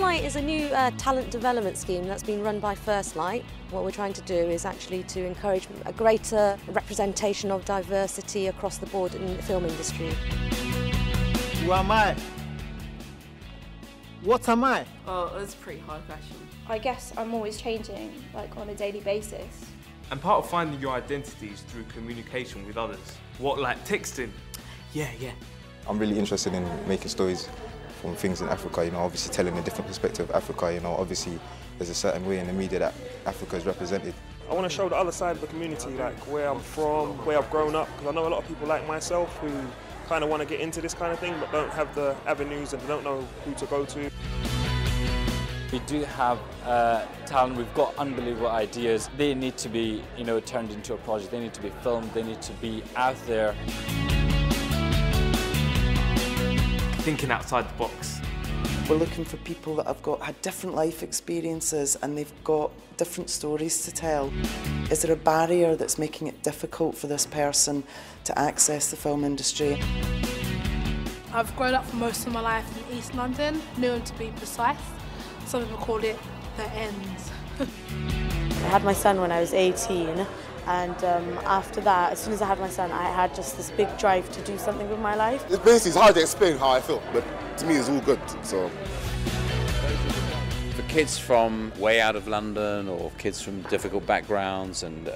Light is a new talent development scheme that's been run by First Light. What we're trying to do is actually to encourage a greater representation of diversity across the board in the film industry. Who am I? What am I? Oh, that's a pretty hard question. I guess I'm always changing, like on a daily basis. And part of finding your identity is through communication with others. What, like texting? Yeah. I'm really interested in making stories from things in Africa, you know, obviously telling a different perspective of Africa, you know, obviously there's a certain way in the media that Africa is represented. I want to show the other side of the community, like where I'm from, where I've grown up, because I know a lot of people like myself who kind of want to get into this kind of thing but don't have the avenues and they don't know who to go to. We do have talent, we've got unbelievable ideas. They need to be, you know, turned into a project, they need to be filmed, they need to be out there. Thinking outside the box. We're looking for people that have had different life experiences and they've got different stories to tell. Is there a barrier that's making it difficult for this person to access the film industry? I've grown up for most of my life in East London, Newham to be precise. Some people call it the ends. I had my son when I was 18, and after that, as soon as I had my son, I had just this big drive to do something with my life. It's basically hard to explain how I feel, but to me it's all good. So. For kids from way out of London or kids from difficult backgrounds and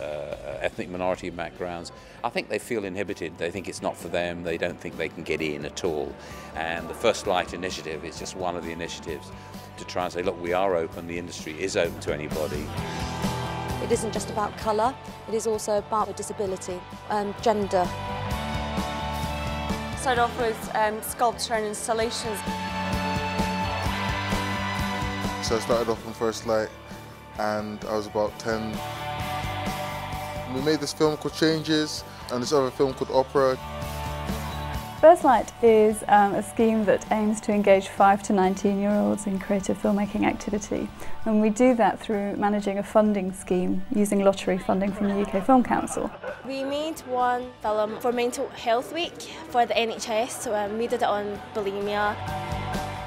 ethnic minority backgrounds, I think they feel inhibited. They think it's not for them. They don't think they can get in at all. And the First Light initiative is just one of the initiatives to try and say, look, we are open, the industry is open to anybody. It isn't just about colour, it is also about disability and gender. Started off with sculpture and installations. So I started off on First Light and I was about 10. We made this film called Changes and this other film called Opera. First Light is a scheme that aims to engage 5 to 19-year-olds in creative filmmaking activity, and we do that through managing a funding scheme using lottery funding from the UK Film Council. We made one film for Mental Health Week for the NHS, so we did it on bulimia.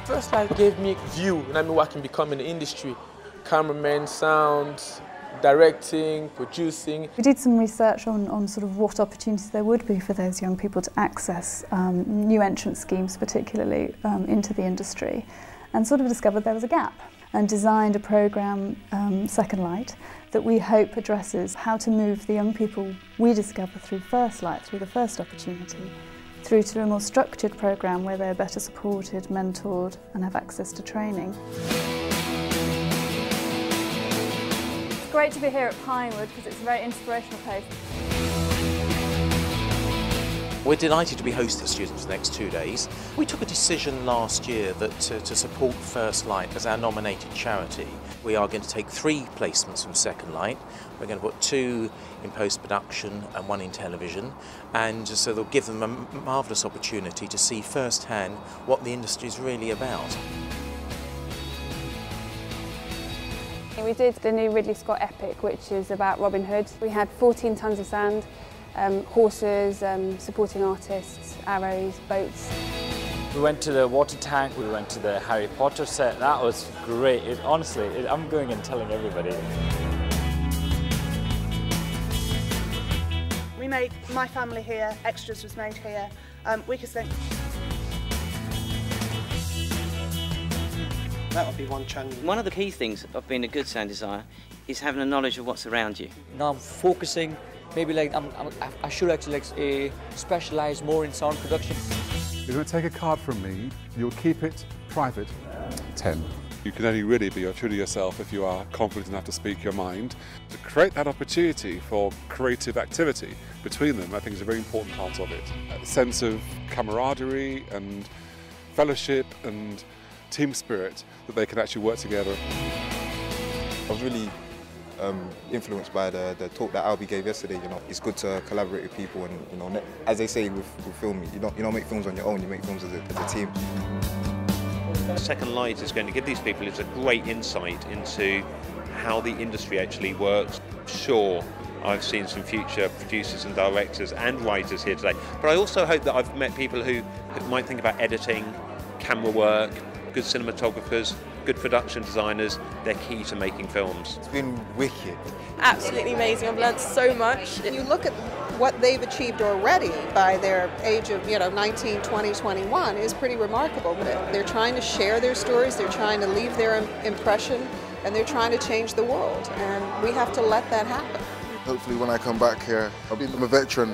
First Light gave me view and I knew what I can become in the industry. Cameraman, sound, directing, producing. We did some research on sort of what opportunities there would be for those young people to access new entrant schemes, particularly into the industry, and sort of discovered there was a gap and designed a programme, Second Light, that we hope addresses how to move the young people we discover through First Light, through the first opportunity, through to a more structured programme where they're better supported, mentored and have access to training. It's great to be here at Pinewood because it's a very inspirational place. We're delighted to be hosting students for the next 2 days. We took a decision last year that to support First Light as our nominated charity, we are going to take 3 placements from Second Light. We're going to put 2 in post-production and 1 in television, and so they'll give them a marvellous opportunity to see firsthand what the industry is really about. We did the new Ridley Scott epic, which is about Robin Hood. We had 14 tons of sand, horses, supporting artists, arrows, boats. We went to the water tank, we went to the Harry Potter set. That was great. Honestly, I'm going and telling everybody. We made My Family here, Extras was made here, Weakest Link. That would be one challenge. One of the key things of being a good sound designer is having a knowledge of what's around you. Now I'm focusing, maybe like I should actually specialise more in sound production. You're going to take a card from me, you'll keep it private. 10. You can only really be true to yourself if you are confident enough to speak your mind. To create that opportunity for creative activity between them, I think is a very important part of it. A sense of camaraderie and fellowship and team spirit that they can actually work together. I was really influenced by the talk that Albie gave yesterday. You know, it's good to collaborate with people, and you know, as they say with film, you don't make films on your own. You make films as a team. Second Light is going to give these people a great insight into how the industry actually works. Sure, I've seen some future producers and directors and writers here today, but I also hope that I've met people who might think about editing, camera work, good cinematographers, good production designers, they're key to making films. It's been wicked. Absolutely amazing. I've learned so much. You look at what they've achieved already by their age of 19, 20, 21 is pretty remarkable. They're trying to share their stories, they're trying to leave their impression, and they're trying to change the world. And we have to let that happen. Hopefully when I come back here, I'm a veteran.